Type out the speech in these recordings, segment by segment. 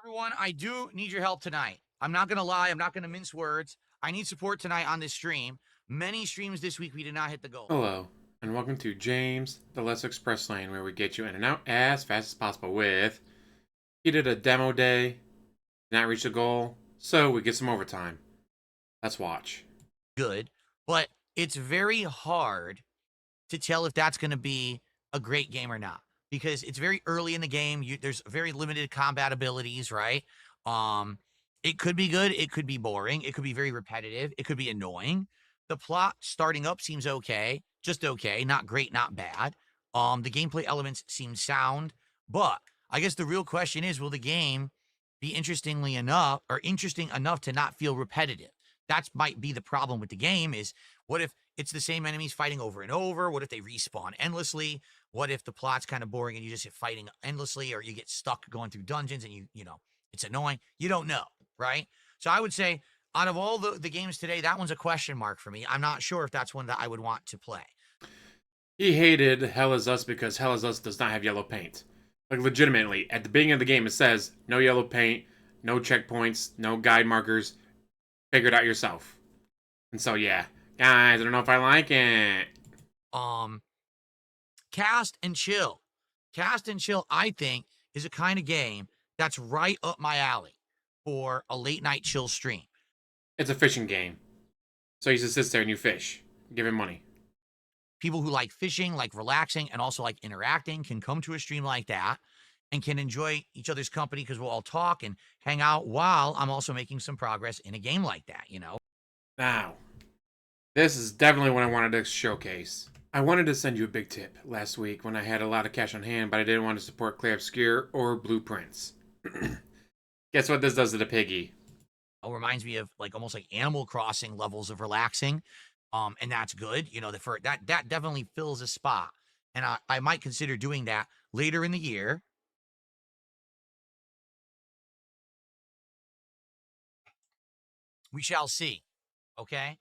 Everyone, I do need your help tonight. I'm not going to lie. I'm not going to mince words. I need support tonight on this stream. Many streams this week, we did not hit the goal. Hello, and welcome to James, the Let's Express Lane, where we get you in and out as fast as possible with... He did a demo day, did not reach the goal, so we get some overtime. Let's watch. Good, but it's very hard to tell if that's going to be a great game or not because it's very early in the game. There's very limited combat abilities, right? It could be good. It could be boring. It could be very repetitive. It could be annoying. The plot starting up seems okay, just okay, not great, not bad. The gameplay elements seem sound, but I guess the real question is, will the game be interesting enough to not feel repetitive? That might be the problem with the game is what if it's the same enemies fighting over and over? What if they respawn endlessly? What if the plot's kind of boring and you just hit fighting endlessly, or you get stuck going through dungeons and you know, it's annoying. You don't know, right? So I would say out of all the games today, that one's a question mark for me. I'm not sure if that's one that I would want to play. He hated Hell Is Us because Hell Is Us does not have yellow paint. Like, legitimately, at the beginning of the game, it says, no yellow paint, no checkpoints, no guide markers, figure it out yourself. And so, yeah. Guys, I don't know if I like it. Cast and Chill. Cast and Chill, I think, is a kind of game that's right up my alley for a late night chill stream. It's a fishing game. So you just sit there and you fish. Give him money. People who like fishing, like relaxing, and also like interacting can come to a stream like that and can enjoy each other's company because we'll all talk and hang out while I'm also making some progress in a game like that, you know? Now, this is definitely what I wanted to showcase. I wanted to send you a big tip last week when I had a lot of cash on hand, but I didn't want to support Clay Obscure or Blueprints. Guess what this does to the piggy? It reminds me of like almost like Animal Crossing levels of relaxing. And that's good. You know, that definitely fills a spot. And I might consider doing that later in the year. We shall see. Okay.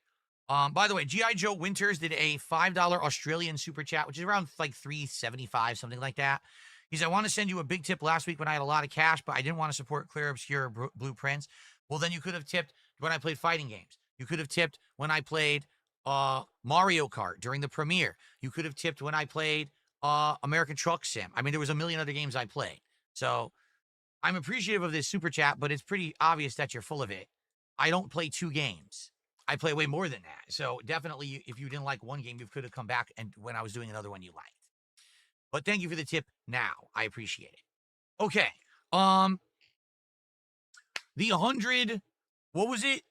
By the way, G.I. Joe Winters did a $5 Australian super chat, which is around like $3.75, something like that. He said, I want to send you a big tip last week when I had a lot of cash, but I didn't want to support Clear Obscure Blueprints. Well, then you could have tipped when I played fighting games. You could have tipped when I played Mario Kart during the premiere. You could have tipped when I played American Truck Sim. I mean, there was a million other games I played. So I'm appreciative of this super chat, but it's pretty obvious that you're full of it. I don't play two games. I play way more than that. So definitely, if you didn't like one game, you could have come back and when I was doing another one you liked. But thank you for the tip now. I appreciate it. Okay. The 100, what was it?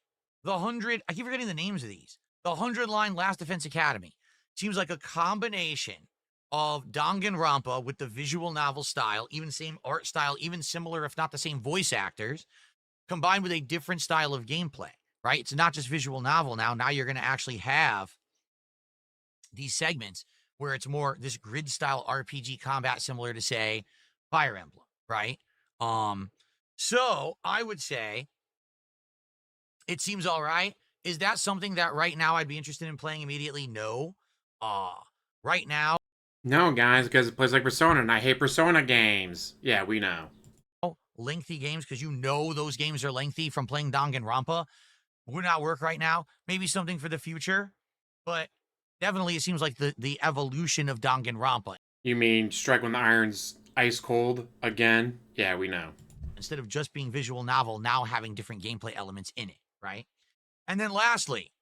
The 100, I keep forgetting the names of these. The 100-line Last Defense Academy seems like a combination of Danganronpa with the visual novel style, even same art style, even similar, if not the same voice actors, combined with a different style of gameplay, right? It's not just visual novel now. Now you're going to actually have these segments where it's more this grid style RPG combat, similar to, say, Fire Emblem, right? So I would say it seems all right. Is that something that right now I'd be interested in playing immediately? No. Right now. No, guys, because it plays like Persona, and I hate Persona games. Yeah, we know. Lengthy games, because you know those games are lengthy from playing Danganronpa, would not work right now. Maybe something for the future, but definitely it seems like the evolution of Danganronpa. You mean Strike When the Iron's Ice Cold again? Yeah, we know. Instead of just being visual novel, now having different gameplay elements in it, right? And then lastly,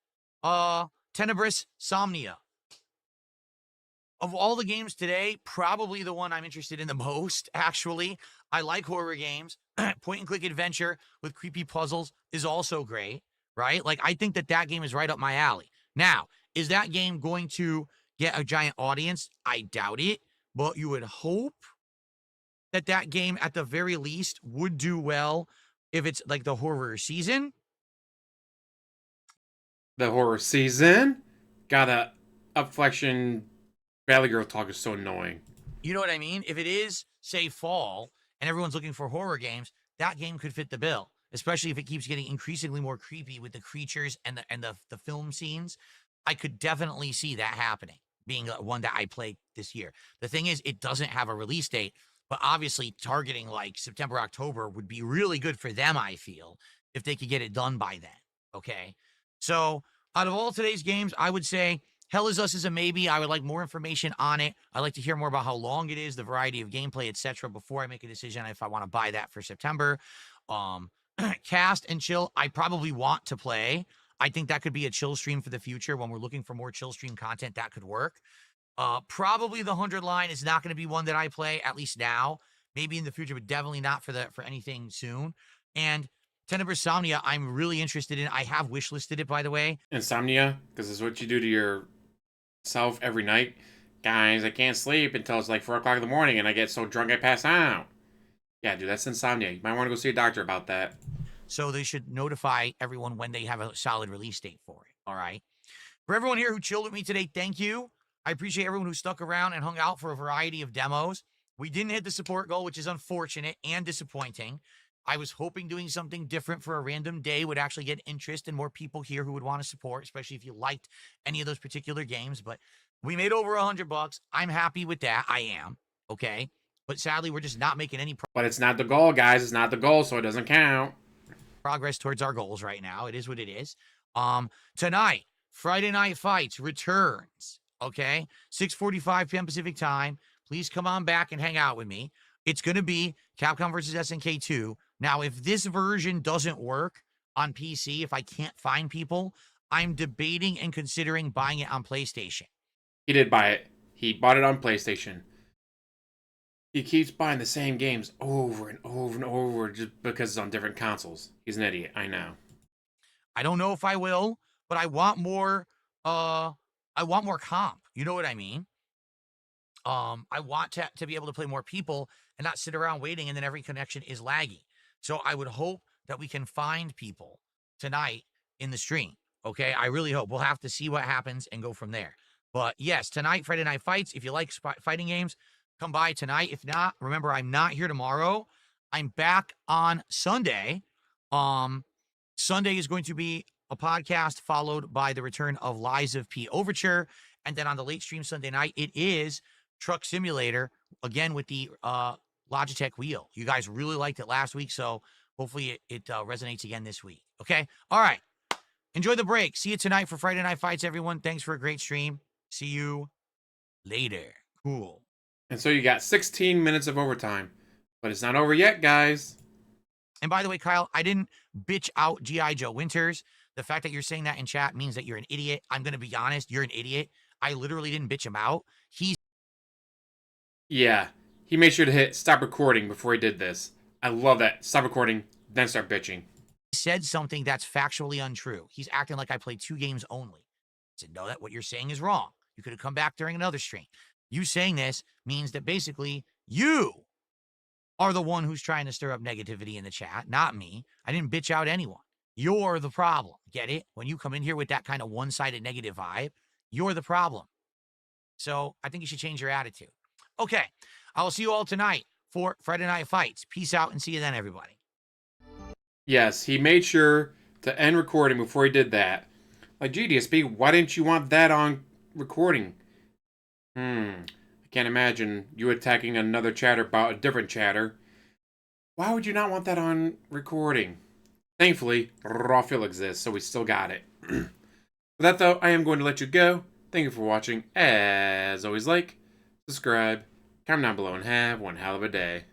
Tenebrous Somnia. Of all the games today, probably the one I'm interested in the most, actually. I like horror games. Point-and-click adventure with creepy puzzles is also great, right? Like, I think that game is right up my alley. Now, is that game going to get a giant audience? I doubt it, but you would hope that game, at the very least, would do well if it's like the horror season. The horror season? Gotta upflexion. Valley Girl talk is so annoying. You know what I mean? If it is, say, fall, and everyone's looking for horror games, that game could fit the bill, especially if it keeps getting increasingly more creepy with the creatures and the film scenes. I could definitely see that happening, being one that I played this year. The thing is, it doesn't have a release date, But obviously, targeting like September, October would be really good for them, I feel, if they could get it done by then. Okay. So, out of all today's games, I would say Hell is Us is a maybe. I would like more information on it. I'd like to hear more about how long it is, the variety of gameplay, etc., before I make a decision if I want to buy that for September. Um, Cast and Chill, I probably want to play. I think that could be a chill stream for the future when we're looking for more chill stream content. That could work. Probably the 100 line is not going to be one that I play, at least now. Maybe in the future, but definitely not for anything soon. And Tenebrae Somnia, I'm really interested in. I have wishlisted it, by the way. Insomnia, because it's what you do to yourself every night. Guys, I can't sleep until it's like 4 o'clock in the morning and I get so drunk I pass out. Yeah, dude, that's insomnia. You might want to go see a doctor about that. So they should notify everyone when they have a solid release date for it. All right. For everyone here who chilled with me today, thank you. I appreciate everyone who stuck around and hung out for a variety of demos. We didn't hit the support goal, which is unfortunate and disappointing. I was hoping doing something different for a random day would actually get interest and more people here who would want to support, especially if you liked any of those particular games. But we made over $100. I'm happy with that. I am. Okay. But sadly, we're just not making any But it's not the goal, guys. It's not the goal, so it doesn't count. progress towards our goals right now. It is what it is. Tonight, Friday Night Fights returns. Okay, 6:45 p.m. Pacific time. Please come on back and hang out with me. It's going to be Capcom versus SNK 2. Now, if this version doesn't work on PC, if I can't find people, I'm debating and considering buying it on PlayStation. He did buy it. He bought it on PlayStation. He keeps buying the same games over and over and over just because it's on different consoles. He's an idiot, I know. I don't know if I will, but I want more comp. You know what I mean? I want to be able to play more people and not sit around waiting and then every connection is laggy. So I would hope that we can find people tonight in the stream. Okay. I really hope. We'll have to see what happens and go from there. But yes, tonight, Friday Night Fights. If you like fighting games, come by tonight. If not, remember, I'm not here tomorrow. I'm back on Sunday. Sunday is going to be a podcast followed by the return of Lies of P Overture. And then on the late stream Sunday night, it is Truck Simulator, again with the Logitech wheel. You guys really liked it last week, so hopefully it resonates again this week. Okay? All right. Enjoy the break. See you tonight for Friday Night Fights, everyone. Thanks for a great stream. See you later. Cool. And so you got 16 minutes of overtime. But it's not over yet, guys. And by the way, Kyle, I didn't bitch out G.I. Joe Winters. The fact that you're saying that in chat means that you're an idiot. I'm going to be honest. You're an idiot. I literally didn't bitch him out. Yeah, he made sure to hit stop recording before he did this. I love that. Stop recording, then start bitching. Said something that's factually untrue. He's acting like I played 2 games only. I said, no, that what you're saying is wrong. You could have come back during another stream. You saying this means that basically you are the one who's trying to stir up negativity in the chat, not me. I didn't bitch out anyone. You're the problem. Get it? When you come in here with that kind of one-sided negative vibe, you're the problem. So I think you should change your attitude. Okay, I will see you all tonight for Friday Night Fights. Peace out and see you then, everybody. Yes, he made sure to end recording before he did that. Like, gee, DSP, why didn't you want that on recording? I can't imagine you attacking another chatter about a different chatter. Why would you not want that on recording? Thankfully, raw feel exists, so we still got it. With that, though, I am going to let you go. Thank you for watching. As always, like, subscribe, comment down below, and have one hell of a day.